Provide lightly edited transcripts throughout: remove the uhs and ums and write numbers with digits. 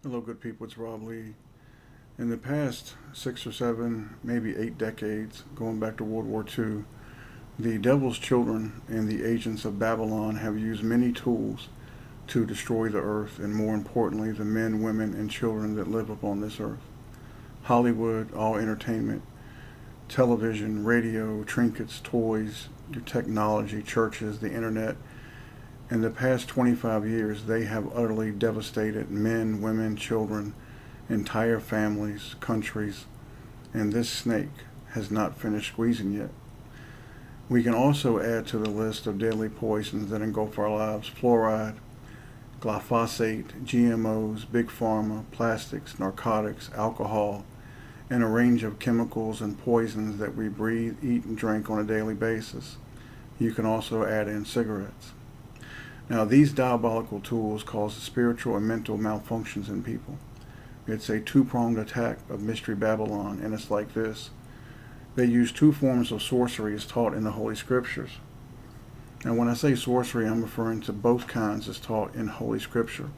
Hello, good people. It's Rob Lee. In the past 6 or 7, maybe 8 decades, going back to World War II, the devil's children and the agents of Babylon have used many tools to destroy the earth, and more importantly, the men, women, and children that live upon this earth. Hollywood, all entertainment, television, radio, trinkets, toys, your technology, churches, the internet. In the past 25 years, they have utterly devastated men, women, children, entire families, countries, and this snake has not finished squeezing yet. We can also add to the list of deadly poisons that engulf our lives: fluoride, glyphosate, GMO'S, big pharma, plastics, narcotics, alcohol, and a range of chemicals and poisons that we breathe, eat, and drink on a daily basis. You can also add in cigarettes. Now, these diabolical tools cause spiritual and mental malfunctions in people. It's a two-pronged attack of Mystery Babylon, and it's like this. They use two forms of sorcery as taught in the Holy Scriptures. Now, when I say sorcery, I'm referring to both kinds as taught in Holy Scripture.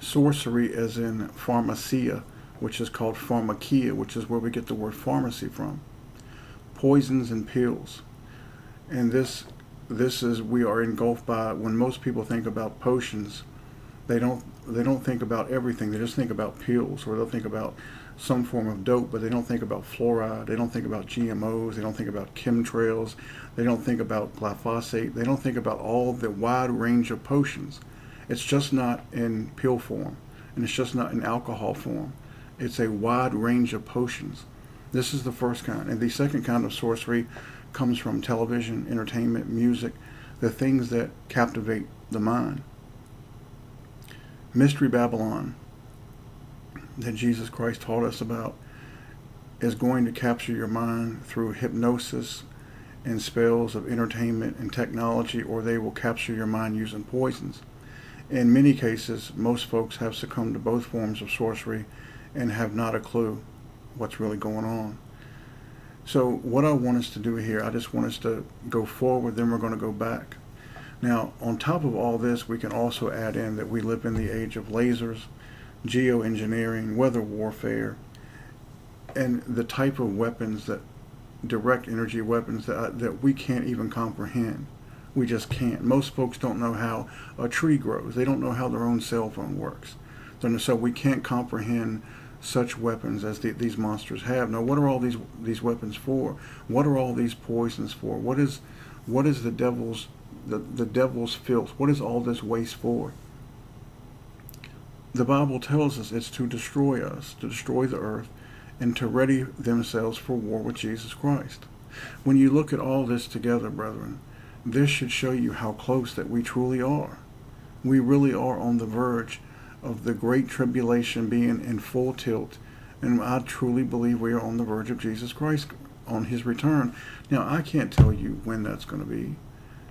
Sorcery as in pharmacia, which is called pharmakia, which is where we get the word pharmacy from. Poisons and pills. And this is, we are engulfed by, when most people think about potions, they don't think about everything. They just think about pills, or they'll think about some form of dope, but they don't think about fluoride. They don't think about GMOs. They don't think about chemtrails. They don't think about glyphosate. They don't think about all the wide range of potions. It's just not in pill form, and it's just not in alcohol form. It's a wide range of potions. This is the first kind. And the second kind of sorcery comes from television, entertainment, music, the things that captivate the mind. Mystery Babylon that Jesus Christ taught us about is going to capture your mind through hypnosis and spells of entertainment and technology, or they will capture your mind using poisons. In many cases, most folks have succumbed to both forms of sorcery and have not a clue what's really going on. So what I want us to do here, I just want us to go forward, then we're going to go back. Now, on top of all this, we can also add in that we live in the age of lasers, geoengineering, weather warfare, and the type of weapons, that direct energy weapons that we can't even comprehend. We just can't. Most folks don't know how a tree grows. They don't know how their own cell phone works. So we can't comprehend such weapons as these monsters have. Now, what are all these weapons for? What are all these poisons for? What is the devil's filth? What is all this waste for? The Bible tells us it's to destroy us, to destroy the earth, and to ready themselves for war with Jesus Christ. When you look at all this together, brethren, this should show you how close that we truly are. We really are on the verge of the great tribulation being in full tilt, and I truly believe we are on the verge of Jesus Christ on his return. Now, I can't tell you when that's going to be.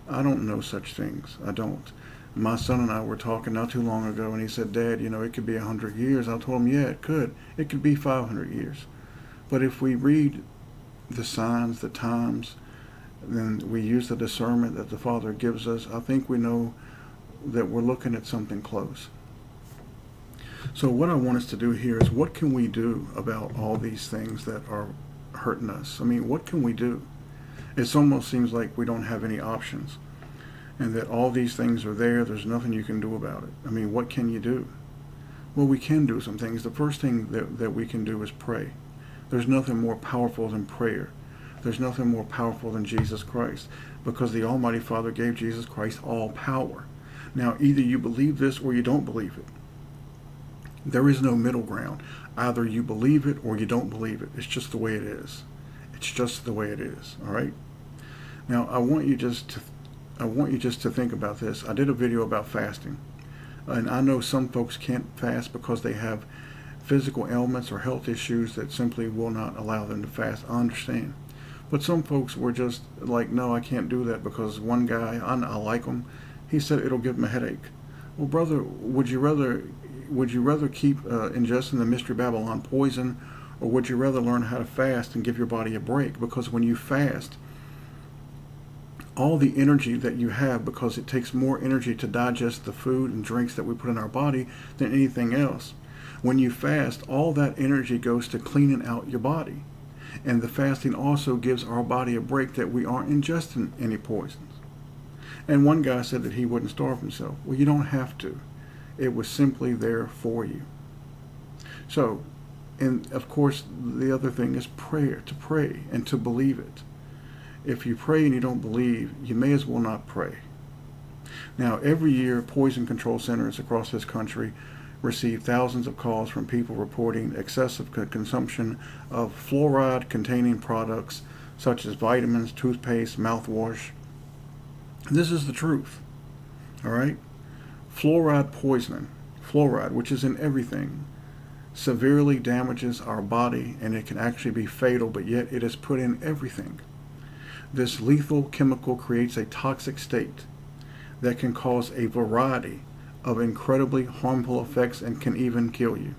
I don't know such things. I don't. My son and I were talking not too long ago, and he said, "Dad, it could be 100 years." I told him, yeah, it could. It could be 500 years. But if we read the signs, the times, then we use the discernment that the Father gives us, I think we know that we're looking at something close. So what I want us to do here is, what can we do about all these things that are hurting us? I mean, what can we do? It almost seems like we don't have any options, and that all these things are there. There's nothing you can do about it. I mean, what can you do? Well, we can do some things. The first thing that we can do is pray. There's nothing more powerful than prayer. There's nothing more powerful than Jesus Christ, because the Almighty Father gave Jesus Christ all power. Now, either you believe this or you don't believe it. There is no middle ground. Either you believe it or you don't believe it. It's just the way it is. It's just the way it is. All right. Now, I want you just to think about this. I did a video about fasting, and I know some folks can't fast because they have physical ailments or health issues that simply will not allow them to fast. I understand. But some folks were just like, no, I can't do that, because one guy, I like him, he said it'll give him a headache. Well, brother, would you rather keep ingesting the Mystery Babylon poison, or would you rather learn how to fast and give your body a break? Because when you fast, all the energy that you have, because it takes more energy to digest the food and drinks that we put in our body than anything else. When you fast, all that energy goes to cleaning out your body. And the fasting also gives our body a break that we aren't ingesting any poisons. And one guy said that he wouldn't starve himself. Well, you don't have to. It was simply there for you. So, and of course, the other thing is prayer, to pray and to believe it. If you pray and you don't believe, you may as well not pray. Now, every year, poison control centers across this country receive thousands of calls from people reporting excessive consumption of fluoride-containing products such as vitamins, toothpaste, mouthwash. This is the truth, all right? Fluoride poisoning, fluoride, which is in everything, severely damages our body, and it can actually be fatal, but yet it is put in everything. This lethal chemical creates a toxic state that can cause a variety of incredibly harmful effects and can even kill you.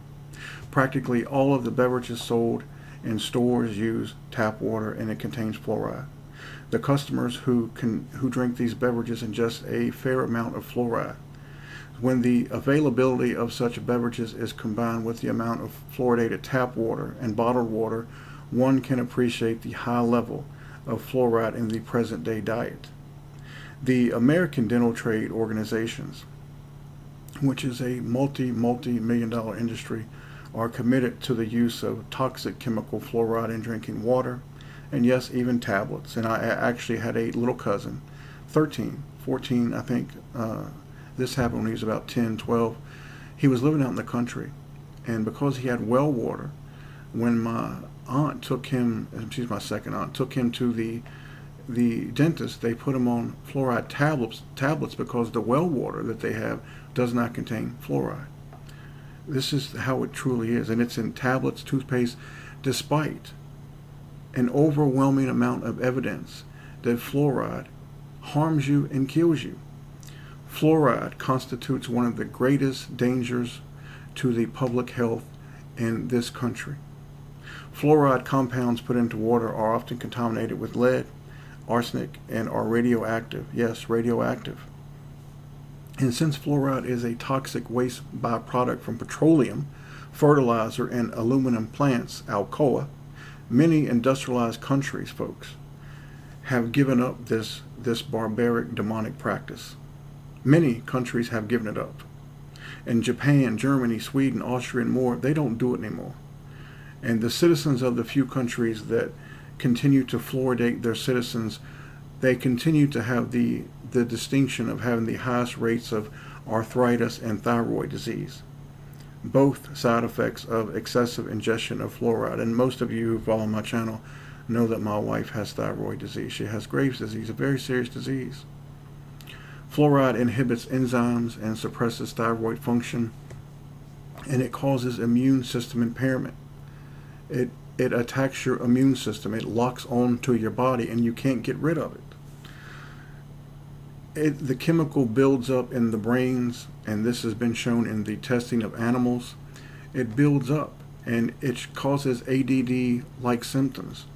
Practically all of the beverages sold in stores use tap water, and it contains fluoride. The customers who drink these beverages ingest a fair amount of fluoride. When the availability of such beverages is combined with the amount of fluoridated tap water and bottled water, one can appreciate the high level of fluoride in the present day diet. The American Dental Trade Organizations, which is a multi-million-dollar industry, are committed to the use of toxic chemical fluoride in drinking water, and yes, even tablets. And I actually had a little cousin, 13, 14, I think. This happened when he was about 10, 12. He was living out in the country, and because he had well water, when my aunt took him, she's my second aunt, took him to the dentist, they put him on fluoride tablets because the well water that they have does not contain fluoride. This is how it truly is, and it's in tablets, toothpaste, despite an overwhelming amount of evidence that fluoride harms you and kills you. Fluoride constitutes one of the greatest dangers to the public health in this country. Fluoride compounds put into water are often contaminated with lead, arsenic, and are radioactive. Yes, radioactive. And since fluoride is a toxic waste byproduct from petroleum, fertilizer, and aluminum plants, Alcoa, many industrialized countries, folks, have given up this barbaric demonic practice. Many countries have given it up. In Japan, Germany, Sweden, Austria, and more, they don't do it anymore. And the citizens of the few countries that continue to fluoridate their citizens, they continue to have the distinction of having the highest rates of arthritis and thyroid disease, both side effects of excessive ingestion of fluoride. And most of you who follow my channel know that my wife has thyroid disease. She has Graves' disease, a very serious disease. Fluoride inhibits enzymes and suppresses thyroid function, and it causes immune system impairment. It attacks your immune system. It locks on to your body, and you can't get rid of it. The chemical builds up in the brains, and this has been shown in the testing of animals. It builds up, and it causes ADD-like symptoms.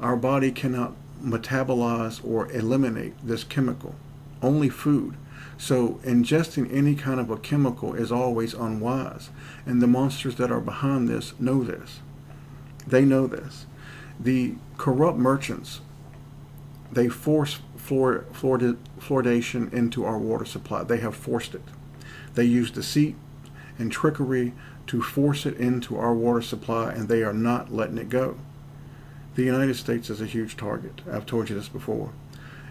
Our body cannot metabolize or eliminate this chemical, only food. So ingesting any kind of a chemical is always unwise, and the monsters that are behind this know this. They know this. The corrupt merchants, they force fluoridation into our water supply. They have forced it. They use deceit and trickery to force it into our water supply, and they are not letting it go. The United States is a huge target. I've told you this before.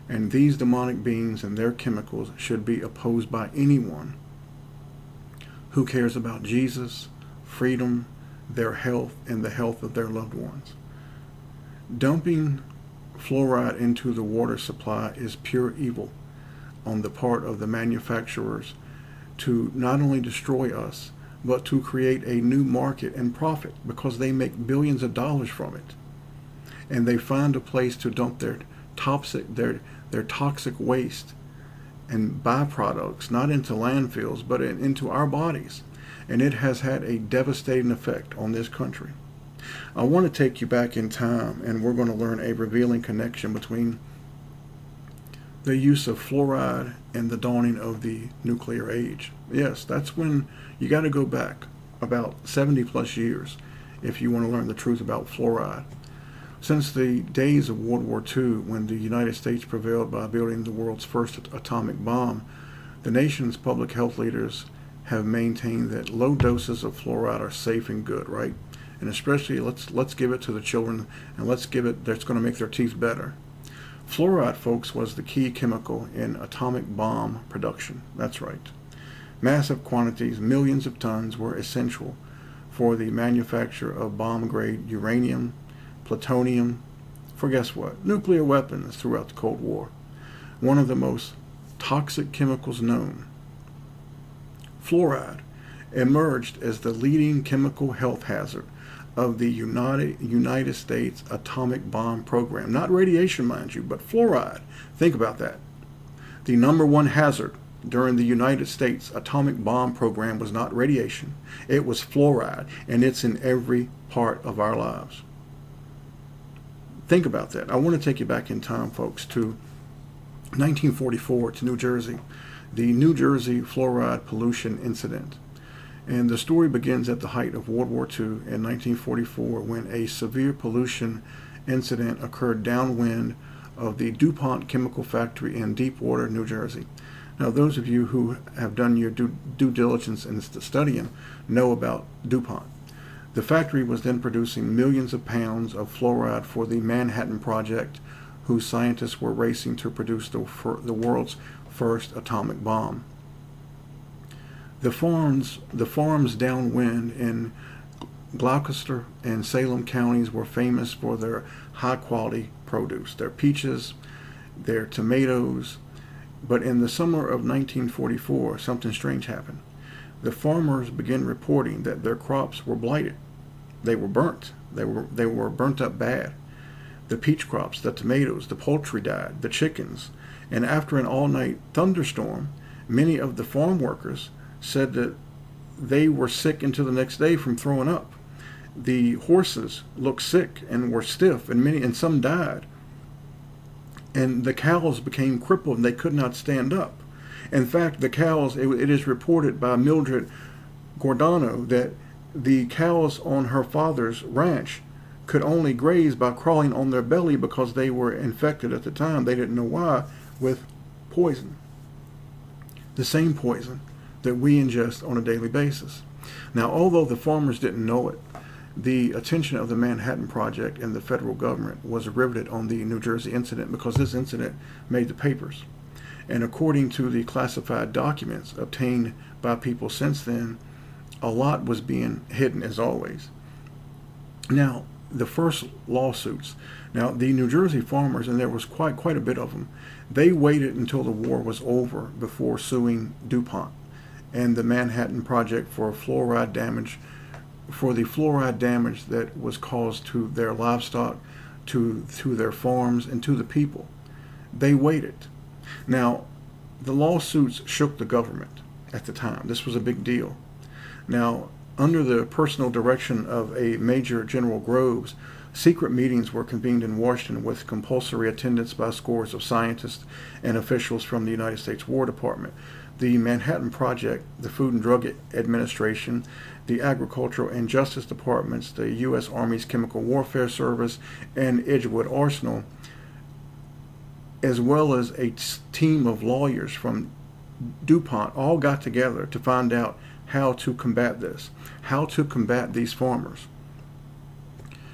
And these demonic beings and their chemicals should be opposed by anyone who cares about Jesus, freedom, their health, and the health of their loved ones. Dumping fluoride into the water supply is pure evil on the part of the manufacturers to not only destroy us, but to create a new market and profit, because they make billions of dollars from it. And they find a place to dump their toxic waste and byproducts, not into landfills, but into our bodies. And it has had a devastating effect on this country. I want to take you back in time, and we're going to learn a revealing connection between the use of fluoride and the dawning of the nuclear age. Yes, that's when you got to go back about 70 plus years if you want to learn the truth about fluoride. Since the days of World War II, when the United States prevailed by building the world's first atomic bomb, the nation's public health leaders have maintained that low doses of fluoride are safe and good, right? And especially let's give it to the children, and let's give it that's going to make their teeth better. Fluoride, folks, was the key chemical in atomic bomb production. That's right. Massive quantities, millions of tons, were essential for the manufacture of bomb-grade uranium, plutonium, for guess what? Nuclear weapons throughout the Cold War. One of the most toxic chemicals known. Fluoride emerged as the leading chemical health hazard of the United States atomic bomb program. Not radiation, mind you, but fluoride. Think about that. The number one hazard during the United States atomic bomb program was not radiation. It was fluoride, and it's in every part of our lives. Think about that. I want to take you back in time, folks, to 1944 to New Jersey, the New Jersey fluoride pollution incident. And the story begins at the height of World War II in 1944 when a severe pollution incident occurred downwind of the DuPont chemical factory in Deepwater, New Jersey. Now, those of you who have done your due diligence in studying know about DuPont. The factory was then producing millions of pounds of fluoride for the Manhattan Project, whose scientists were racing to produce the world's first atomic bomb. The farms downwind in Gloucester and Salem counties were famous for their high-quality produce, their peaches, their tomatoes. But in the summer of 1944, something strange happened. The farmers began reporting that their crops were blighted. They were burnt. They were burnt up bad. The peach crops, the tomatoes, the poultry died, the chickens. And after an all-night thunderstorm, many of the farm workers said that they were sick until the next day from throwing up. The horses looked sick and were stiff, and some died. And the cows became crippled and they could not stand up. In fact, the cows, it is reported by Mildred Gordano that the cows on her father's ranch could only graze by crawling on their belly because they were infected at the time. They didn't know why, with poison. The same poison that we ingest on a daily basis. Now, although the farmers didn't know it, the attention of the Manhattan Project and the federal government was riveted on the New Jersey incident because this incident made the papers. And according to the classified documents obtained by people since then, a lot was being hidden as always. Now, the first lawsuits. Now, the New Jersey farmers, and there was quite a bit of them, they waited until the war was over before suing DuPont and the Manhattan Project for fluoride damage, for the fluoride damage that was caused to their livestock, to their farms, and to the people. They waited. Now, the lawsuits shook the government at the time. This was a big deal. Now, under the personal direction of a Major General Groves, secret meetings were convened in Washington with compulsory attendance by scores of scientists and officials from the United States War Department, the Manhattan Project, the Food and Drug Administration, the Agricultural and Justice Departments, the U.S. Army's Chemical Warfare Service, and Edgewood Arsenal, as well as a team of lawyers from DuPont, all got together to find out how to combat this, how to combat these farmers.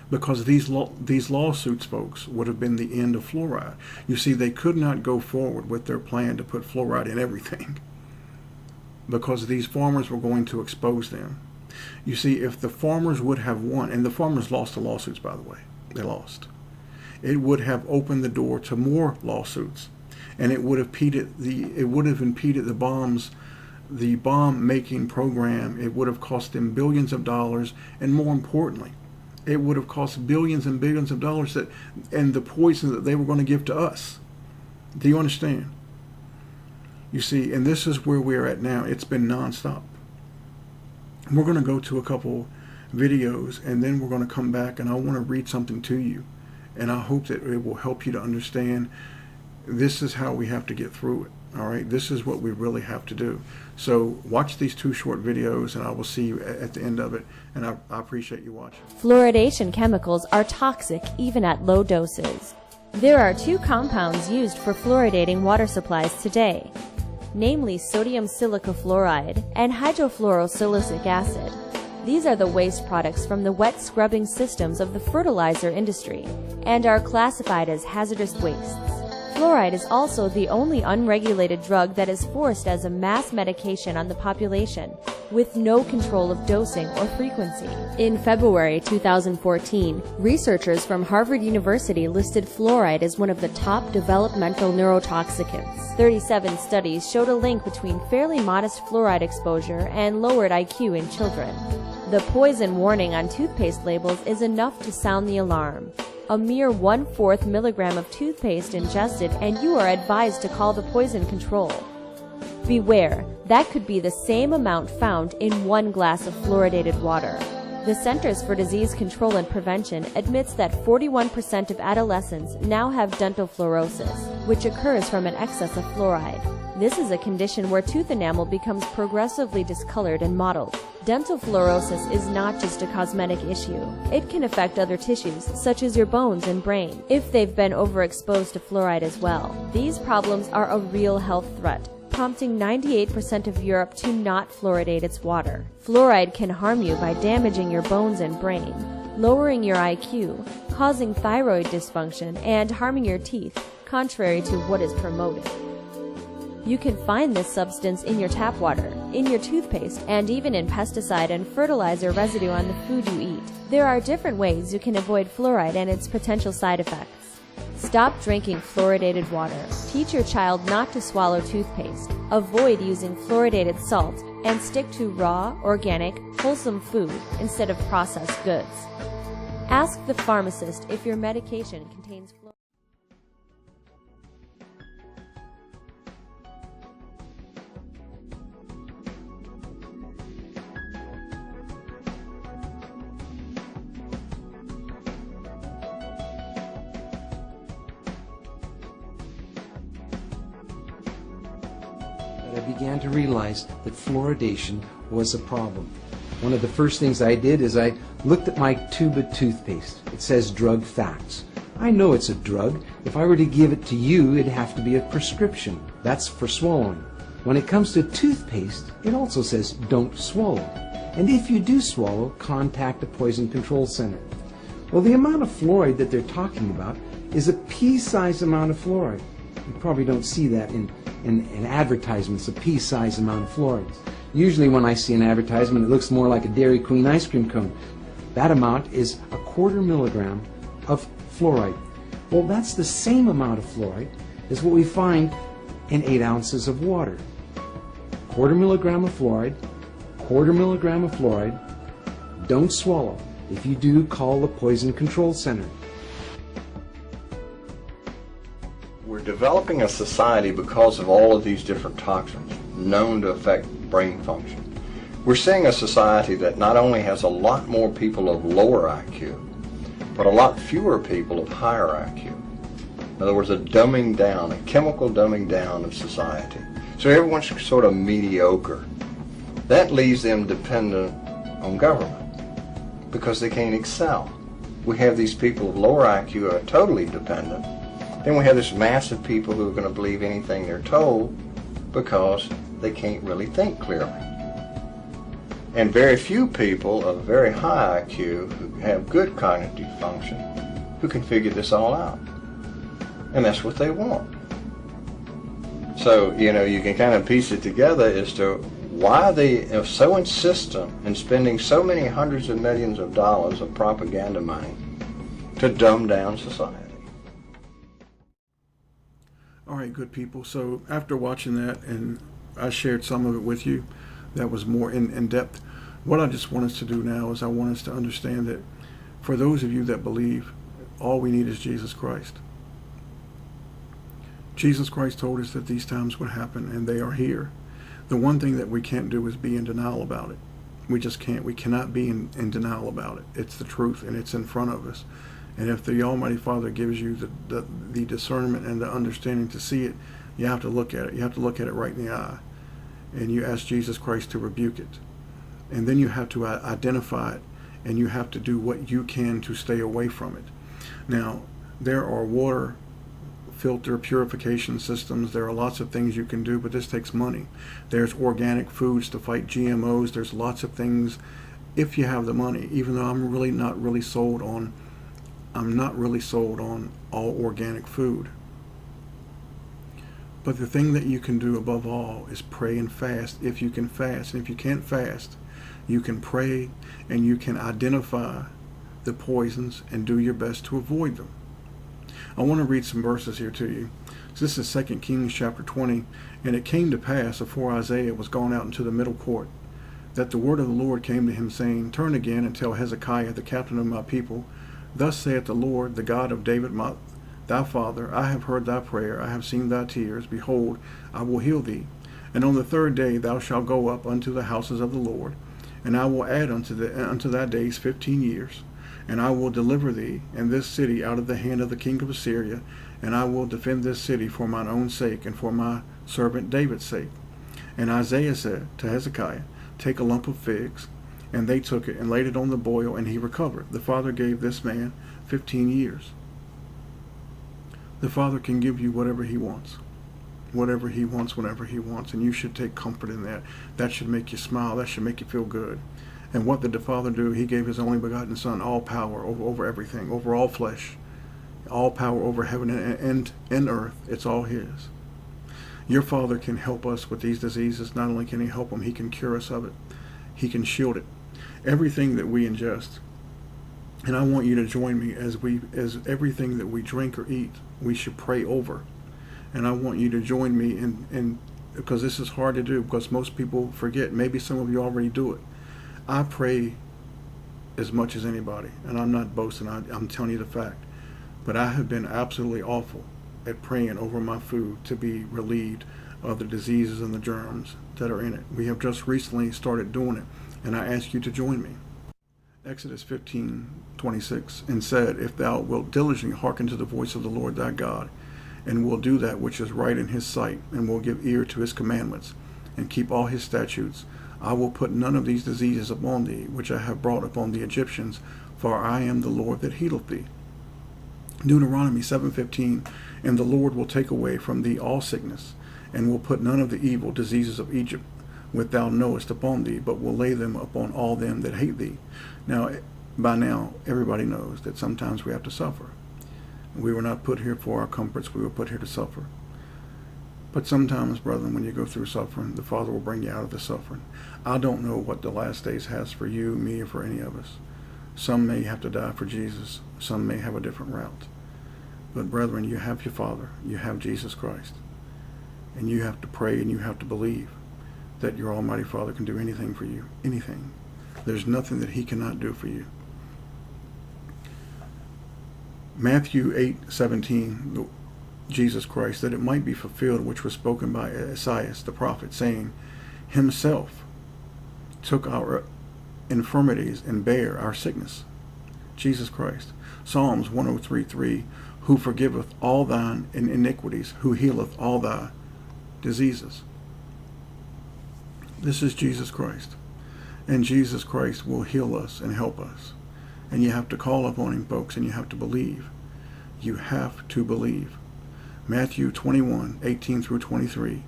Because these lawsuits, folks, would have been the end of fluoride. You see, they could not go forward with their plan to put fluoride in everything because these farmers were going to expose them. You see, if the farmers would have won, and the farmers lost the lawsuits, by the way, they lost, it would have opened the door to more lawsuits, and it would have impeded the bomb-making program. It would have cost them billions of dollars, and more importantly, it would have cost billions and billions of dollars and the poison that they were going to give to us. Do you understand? You see, and this is where we're at now. It's been nonstop. We're going to go to a couple videos, and then we're going to come back, and I want to read something to you. And I hope that it will help you to understand this is how we have to get through it. All right, this is what we really have to do. So watch these 2 short videos, and I will see you at the end of it. And I appreciate you watching. Fluoridation chemicals are toxic even at low doses. There are 2 compounds used for fluoridating water supplies today, namely sodium silica fluoride and hydrofluorosilicic acid. These are the waste products from the wet scrubbing systems of the fertilizer industry and are classified as hazardous wastes. Fluoride is also the only unregulated drug that is forced as a mass medication on the population, with no control of dosing or frequency. In February 2014, researchers from Harvard University listed fluoride as one of the top developmental neurotoxicants. 37 studies showed a link between fairly modest fluoride exposure and lowered IQ in children. The poison warning on toothpaste labels is enough to sound the alarm. A mere 1/4 milligram of toothpaste ingested and you are advised to call the poison control. Beware, that could be the same amount found in 1 glass of fluoridated water. The Centers for Disease Control and Prevention admits that 41% of adolescents now have dental fluorosis, which occurs from an excess of fluoride. This is a condition where tooth enamel becomes progressively discolored and mottled. Dental fluorosis is not just a cosmetic issue. It can affect other tissues, such as your bones and brain, if they've been overexposed to fluoride as well. These problems are a real health threat, prompting 98% of Europe to not fluoridate its water. Fluoride can harm you by damaging your bones and brain, lowering your IQ, causing thyroid dysfunction, and harming your teeth, contrary to what is promoted. You can find this substance in your tap water, in your toothpaste, and even in pesticide and fertilizer residue on the food you eat. There are different ways you can avoid fluoride and its potential side effects. Stop drinking fluoridated water. Teach your child not to swallow toothpaste. Avoid using fluoridated salt, and stick to raw, organic, wholesome food instead of processed goods. Ask the pharmacist if your medication contains fluoride. I began to realize that fluoridation was a problem. One of the first things I did is I looked at my tube of toothpaste. It says drug facts. I know it's a drug. If I were to give it to you, it'd have to be a prescription. That's for swallowing. When it comes to toothpaste, it also says don't swallow. And if you do swallow, contact a poison control center. Well, the amount of fluoride that they're talking about is a pea-sized amount of fluoride. You probably don't see that in advertisements, a pea-sized amount of fluoride. Usually when I see an advertisement, it looks more like a Dairy Queen ice cream cone. That amount is 1/4 milligram of fluoride. Well, that's the same amount of fluoride as what we find in 8 ounces of water. 1/4 milligram of fluoride, 1/4 milligram of fluoride. Don't swallow. If you do, call the Poison Control Center. We're developing a society because of all of these different toxins known to affect brain function. We're seeing a society that not only has a lot more people of lower IQ, but a lot fewer people of higher IQ. In other words, a dumbing down, a chemical dumbing down of society. So everyone's sort of mediocre. That leaves them dependent on government because they can't excel. We have these people of lower IQ who are totally dependent. Then we have this mass of people who are going to believe anything they're told because they can't really think clearly. And very few people of very high IQ who have good cognitive function who can figure this all out. And that's what they want. So, you can kind of piece it together as to why they are so insistent in spending so many hundreds of millions of dollars of propaganda money to dumb down society. All right, good people. So after watching that, and I shared some of it with you, that was more in depth. What I just want us to do now is I want us to understand that for those of you that believe, all we need is Jesus Christ. Jesus Christ told us that these times would happen, and they are here. The one thing that we can't do is be in denial about it. We just can't. We cannot be in denial about it. It's the truth, and it's in front of us. And if the Almighty Father gives you the discernment and the understanding to see it, you have to look at it. You have to look at it right in the eye. And you ask Jesus Christ to rebuke it. And then you have to identify it, and you have to do what you can to stay away from it. Now, there are water filter purification systems. There are lots of things you can do, but this takes money. There's organic foods to fight GMO'S. There's lots of things if you have the money, even though I'm not really sold on all organic food. But the thing that you can do above all is pray and fast if you can fast. And if you can't fast, you can pray and you can identify the poisons and do your best to avoid them. I want to read some verses here to you. So this is 2 Kings chapter 20. And it came to pass, before Isaiah was gone out into the middle court, that the word of the Lord came to him, saying, Turn again and tell Hezekiah, the captain of my people, Thus saith the Lord, the God of David thy father, I have heard thy prayer, I have seen thy tears. Behold, I will heal thee. And on the third day thou shalt go up unto the houses of the Lord, and I will add unto thy days 15 years. And I will deliver thee and this city out of the hand of the king of Assyria, and I will defend this city for mine own sake and for my servant David's sake. And Isaiah said to Hezekiah, Take a lump of figs. And they took it and laid it on the boil, and he recovered. The Father gave this man 15 years. The Father can give you whatever he wants. Whatever he wants, whenever he wants. And you should take comfort in that. That should make you smile. That should make you feel good. And what did the Father do? He gave his only begotten Son all power over everything, over all flesh. All power over heaven and earth. It's all his. Your Father can help us with these diseases. Not only can he help them, he can cure us of it. He can shield it. Everything that we ingest. And I want you to join me as everything that we drink or eat, we should pray over. And I want you to join me in because this is hard to do, because most people forget. Maybe some of you already do it. I pray as much as anybody, and I'm not boasting. I'm telling you the fact. But I have been absolutely awful at praying over my food to be relieved of the diseases and the germs that are in it. We have just recently started doing it, and I ask you to join me. Exodus 15:26, and said, If thou wilt diligently hearken to the voice of the Lord thy God, and will do that which is right in his sight, and will give ear to his commandments, and keep all his statutes, I will put none of these diseases upon thee, which I have brought upon the Egyptians, for I am the Lord that healeth thee. Deuteronomy 7:15, and the Lord will take away from thee all sickness, and will put none of the evil diseases of Egypt, which thou knowest, upon thee, but will lay them upon all them that hate thee. Now, by now, everybody knows that sometimes we have to suffer. We were not put here for our comforts, we were put here to suffer. But sometimes, brethren, when you go through suffering, the Father will bring you out of the suffering. I don't know what the last days has for you, me, or for any of us. Some may have to die for Jesus. Some may have a different route. But brethren, you have your Father. You have Jesus Christ. And you have to pray and you have to believe that your Almighty Father can do anything for you. Anything. There's nothing that he cannot do for you. Matthew 8:17, Jesus Christ, that it might be fulfilled which was spoken by Isaiah the prophet, saying, Himself took our infirmities and bare our sickness. Jesus Christ. Psalms 103:3, who forgiveth all thine iniquities, who healeth all thy diseases. This is Jesus Christ. And Jesus Christ will heal us and help us. And you have to call upon him, folks, and you have to believe. You have to believe. Matthew 21:18-23.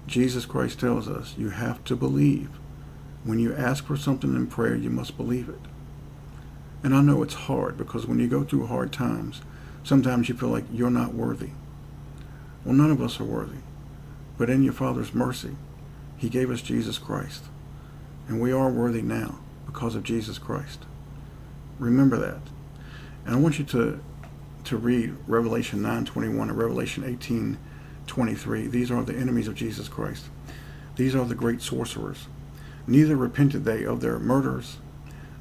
Jesus Christ tells us you have to believe. When you ask for something in prayer, you must believe it. And I know it's hard, because when you go through hard times, sometimes you feel like you're not worthy. Well, none of us are worthy. But in your Father's mercy, he gave us Jesus Christ. And we are worthy now because of Jesus Christ. Remember that. And I want you to read Revelation 9:21 and Revelation 18:23. These are the enemies of Jesus Christ. These are the great sorcerers. Neither repented they of their murders,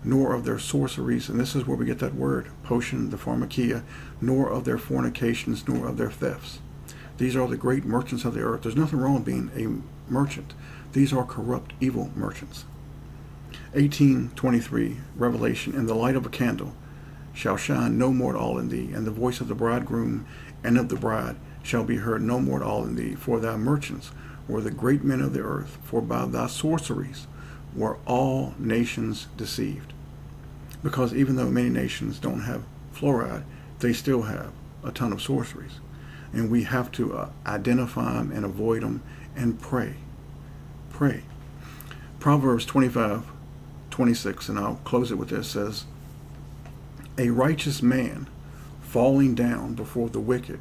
nor of their sorceries, and this is where we get that word, potion, the pharmakia, nor of their fornications, nor of their thefts. These are the great merchants of the earth. There's nothing wrong with being a merchant. These are corrupt, evil merchants. 18:23, Revelation, in the light of a candle, shall shine no more at all in thee, and the voice of the bridegroom and of the bride shall be heard no more at all in thee. For thy merchants were the great men of the earth, for by thy sorceries were all nations deceived. Because even though many nations don't have fluoride, they still have a ton of sorceries. And we have to identify them and avoid them and pray. Pray. Proverbs 25:26, and I'll close it with this, says, a righteous man falling down before the wicked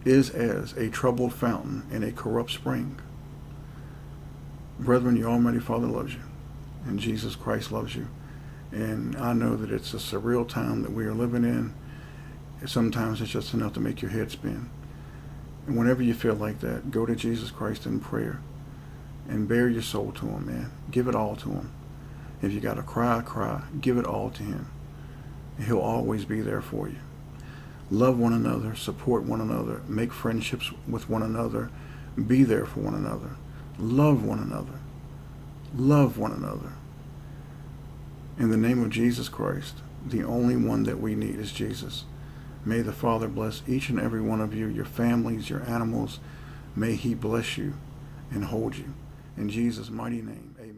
is as a troubled fountain in a corrupt spring. Brethren, your Almighty Father loves you, and Jesus Christ loves you. And I know that it's a surreal time that we are living in. Sometimes it's just enough to make your head spin. And whenever you feel like that, go to Jesus Christ in prayer and bare your soul to him, man. Give it all to him. If you got to cry, cry. Give it all to him. And he'll always be there for you. Love one another, support one another, make friendships with one another, be there for one another, love one another, love one another. In the name of Jesus Christ, the only one that we need is Jesus. May the Father bless each and every one of you, your families, your animals. May he bless you and hold you. In Jesus' mighty name, amen.